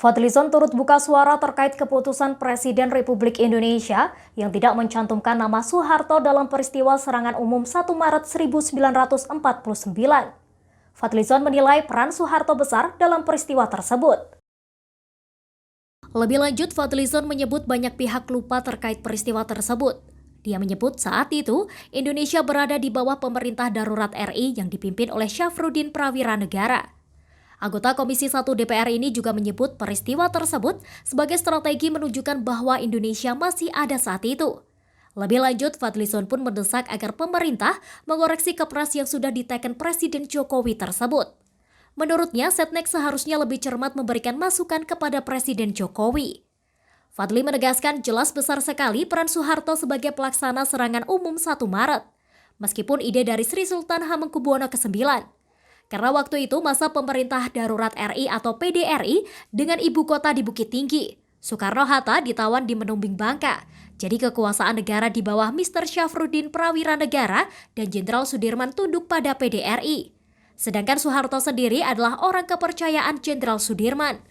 Fadlizon turut buka suara terkait keputusan Presiden Republik Indonesia yang tidak mencantumkan nama Soeharto dalam peristiwa serangan umum 1 Maret 1949. Fadlizon menilai peran Soeharto besar dalam peristiwa tersebut. Lebih lanjut, Fadlizon menyebut banyak pihak lupa terkait peristiwa tersebut. Dia menyebut saat itu Indonesia berada di bawah pemerintah darurat RI yang dipimpin oleh Syafruddin Prawira Negara. Anggota Komisi 1 DPR ini juga menyebut peristiwa tersebut sebagai strategi menunjukkan bahwa Indonesia masih ada saat itu. Lebih lanjut, Fadlizon pun mendesak agar pemerintah mengoreksi kepres yang sudah diteken Presiden Jokowi tersebut. Menurutnya, Setnek seharusnya lebih cermat memberikan masukan kepada Presiden Jokowi. Fadli menegaskan jelas besar sekali peran Soeharto sebagai pelaksana serangan umum 1 Maret, meskipun ide dari Sri Sultan Hamengkubuwono ke-9. Karena waktu itu masa pemerintah darurat RI atau PDRI dengan ibu kota di Bukit Tinggi. Soekarno-Hatta ditawan di Menumbing Bangka. Jadi kekuasaan negara di bawah Mr. Syafruddin Prawira Negara dan Jenderal Sudirman tunduk pada PDRI. Sedangkan Soeharto sendiri adalah orang kepercayaan Jenderal Sudirman.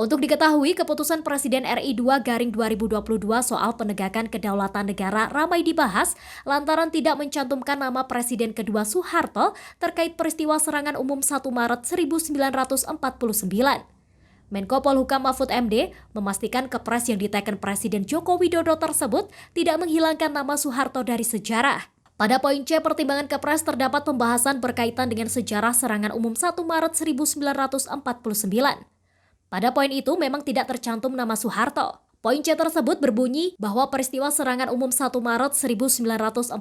Untuk diketahui, keputusan Presiden RI 2/2022 soal penegakan kedaulatan negara ramai dibahas lantaran tidak mencantumkan nama Presiden kedua Soeharto terkait peristiwa serangan umum 1 Maret 1949. Menko Polhukam Mahfud MD memastikan kepres yang diteken Presiden Joko Widodo tersebut tidak menghilangkan nama Soeharto dari sejarah. Pada poin C pertimbangan kepres terdapat pembahasan berkaitan dengan sejarah serangan umum 1 Maret 1949. Pada poin itu memang tidak tercantum nama Soeharto. Poin C tersebut berbunyi bahwa peristiwa serangan umum 1 Maret 1949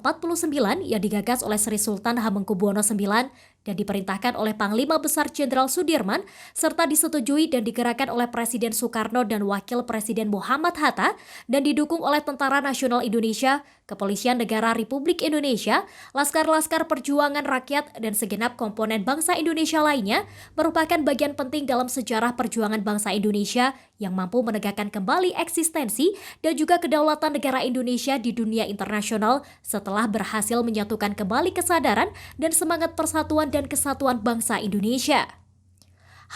yang digagas oleh Sri Sultan Hamengkubuwono IX dan diperintahkan oleh Panglima Besar Jenderal Sudirman serta disetujui dan digerakkan oleh Presiden Soekarno dan Wakil Presiden Muhammad Hatta dan didukung oleh Tentara Nasional Indonesia, Kepolisian Negara Republik Indonesia, Laskar-Laskar Perjuangan Rakyat dan segenap komponen bangsa Indonesia lainnya merupakan bagian penting dalam sejarah perjuangan bangsa Indonesia yang mampu menegakkan kembali eksistensi dan juga kedaulatan negara Indonesia di dunia internasional setelah berhasil menyatukan kembali kesadaran dan semangat persatuan dan kesatuan bangsa Indonesia.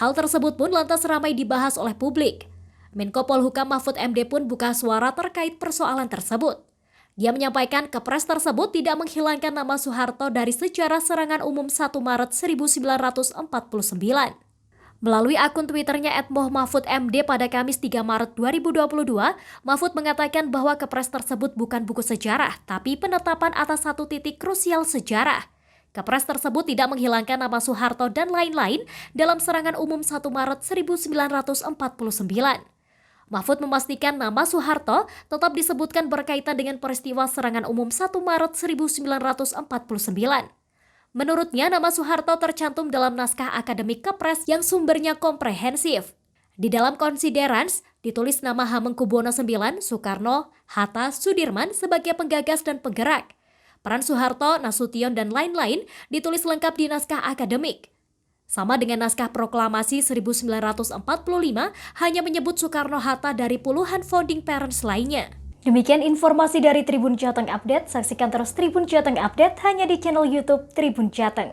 Hal tersebut pun lantas ramai dibahas oleh publik. Menko Polhukam Mahfud MD pun buka suara terkait persoalan tersebut. Dia menyampaikan kepres tersebut tidak menghilangkan nama Soeharto dari sejarah serangan umum 1 Maret 1949. Melalui akun Twitternya @mohmahfudmd pada Kamis 3 Maret 2022, Mahfud mengatakan bahwa kepres tersebut bukan buku sejarah, tapi penetapan atas satu titik krusial sejarah. Kepres tersebut tidak menghilangkan nama Soeharto dan lain-lain dalam serangan umum 1 Maret 1949. Mahfud memastikan nama Soeharto tetap disebutkan berkaitan dengan peristiwa serangan umum 1 Maret 1949. Menurutnya, nama Soeharto tercantum dalam naskah akademik Kepres yang sumbernya komprehensif. Di dalam konsiderans, ditulis nama Hamengkubuwono IX, Soekarno, Hatta, Sudirman sebagai penggagas dan penggerak. Peran Soeharto, Nasution, dan lain-lain ditulis lengkap di naskah akademik. Sama dengan naskah proklamasi 1945, hanya menyebut Soekarno-Hatta dari puluhan founding parents lainnya. Demikian informasi dari Tribun Jateng Update. Saksikan terus Tribun Jateng Update hanya di channel YouTube Tribun Jateng.